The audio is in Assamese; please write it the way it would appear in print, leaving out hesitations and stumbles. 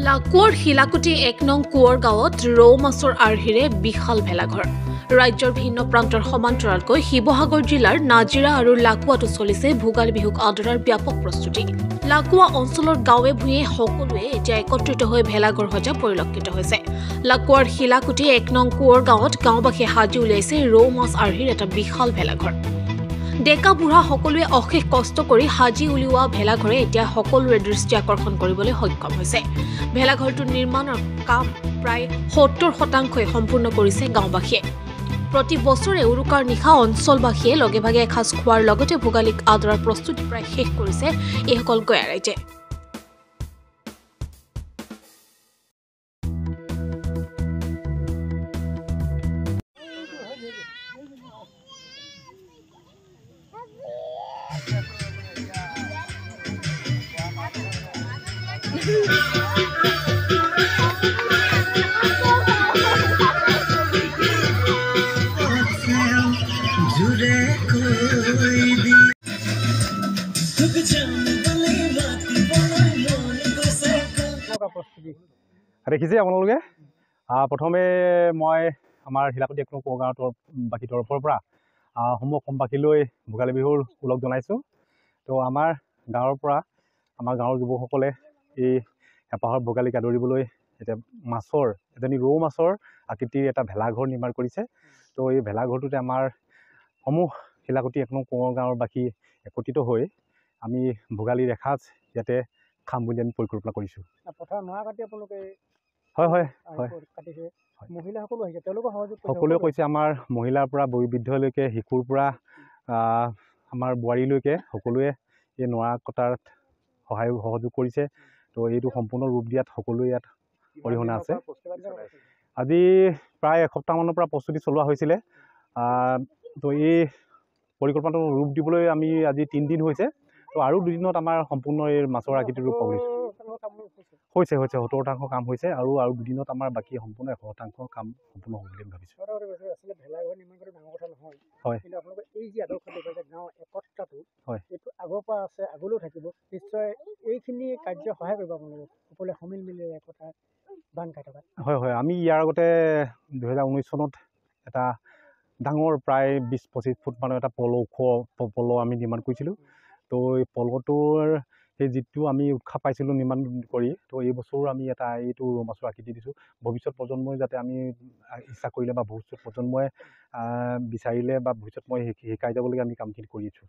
লাকুৱাৰ শিলাকুটি ১ নং কুঁৱৰ গাঁৱত ৰৌ মাছৰ আৰ্হিৰে বিশাল ভেলাঘৰ। ৰাজ্যৰ ভিন্ন প্ৰান্তৰ সমান্তৰালকৈ শিৱসাগৰ জিলাৰ নাজিৰা আৰু লাকুৱাতো চলিছে ভোগালী বিহুক আদৰাৰ ব্যাপক প্ৰস্তুতি। লাকুৱা অঞ্চলৰ গাঁৱে ভূঞে সকলোৱে এতিয়া একত্ৰিত হৈ ভেলাঘৰ সজা পৰিলক্ষিত হৈছে। লাকুৱাৰ শিলাকুটি ১ নং কুঁৱৰ গাঁৱত গাঁওবাসীয়ে সাজি উলিয়াইছে ৰৌ মাছ আৰ্হিৰ এটা বিশাল ভেলাঘৰ। ডেকা বুঢ়া সকলোৱে অশেষ কষ্ট কৰি সাজি উলিওৱা ভেলাঘৰে এতিয়া সকলোৰে দৃষ্টি আকৰ্ষণ কৰিবলৈ সক্ষম হৈছে। ভেলাঘৰটোৰ নিৰ্মাণৰ কাম প্ৰায় ৭০% সম্পূৰ্ণ কৰিছে গাঁওবাসীয়ে। প্ৰতি বছৰে উৰুকাৰ নিশা অঞ্চলবাসীয়ে লগে ভাগে এসাঁজ খোৱাৰ লগতে ভোগালীক আদৰাৰ প্ৰস্তুতি প্ৰায় শেষ কৰিছে এইসকল গঞা ৰাইজে। দেখিছে আপোনালোকে প্ৰথমে মই আমাৰ শিলাকুটি ১ নং কুঁৱৰ গাঁৱৰ বাকী তৰফৰ পৰা সমূহ অসমবাসীলৈ ভোগালী বিহুৰ ওলগ জনাইছোঁ। তো আমাৰ গাঁৱৰ পৰা আমাৰ গাঁৱৰ যুৱকসকলে এই হেঁপাহৰ ভোগালীক আদৰিবলৈ এতিয়া মাছৰ এজনী ৰৌ মাছৰ আকৃতিৰ এটা ভেলাঘৰ নিৰ্মাণ কৰিছে। তো এই ভেলাঘৰটোতে আমাৰ সমূহ শিলাকুটি ১ নং কুঁৱৰ গাঁৱৰ বাসী একত্ৰিত হৈ আমি ভোগালীৰ এসাঁজ ইয়াতে খাম বুলি আমি পৰিকল্পনা কৰিছোঁ। সকলোৱে কৈছে, আমাৰ মহিলাৰ পৰা বয়োবৃদ্ধলৈকে শিশুৰ পৰা আমাৰ বোৱাৰীলৈকে সকলোৱে এই নৰা কটাত সহযোগ কৰিছে। তো এইটো সম্পূৰ্ণ ৰূপ দিয়াত সকলোৱে ইয়াত অৰিহণা আছে। আজি প্ৰায় এসপ্তাহমানৰ পৰা প্ৰস্তুতি চলোৱা হৈছিলে। তো এই পৰিকল্পনাটো ৰূপ দিবলৈ আমি আজি ৩ দিন হৈছে। তো আৰু 2 দিনত আমাৰ সম্পূৰ্ণ এই মাছৰ আকৃতিৰ ৰূপ পাবলৈ হৈছে ৭০% কাম হৈছে আৰু 2 দিনত আমাৰ বাকী সম্পূৰ্ণ ১০০% কাম সম্পূৰ্ণ হ'ব বুলি ভাবিছোঁ। হয়, আমি ইয়াৰ আগতে ২০১৯ চনত এটা ডাঙৰ প্ৰায় ২০-২৫ ফুট মানৰ এটা ওখ পল আমি নিৰ্মাণ কৰিছিলোঁ। তো এই পলটোৰ সেই যিটো আমি উৎসাহ পাইছিলোঁ নিৰ্মাণ কৰি, তো এই বছৰো আমি এইটো ৰৌ মাছৰ আকৃতি দিছোঁ। ভৱিষ্যত প্ৰজন্মই যাতে আমি ইচ্ছা কৰিলে বা ভৱিষ্যত প্ৰজন্মই বিচাৰিলে বা ভৱিষ্যত মই শিকাই যাবলৈকে আমি কামখিনি কৰি আছোঁ।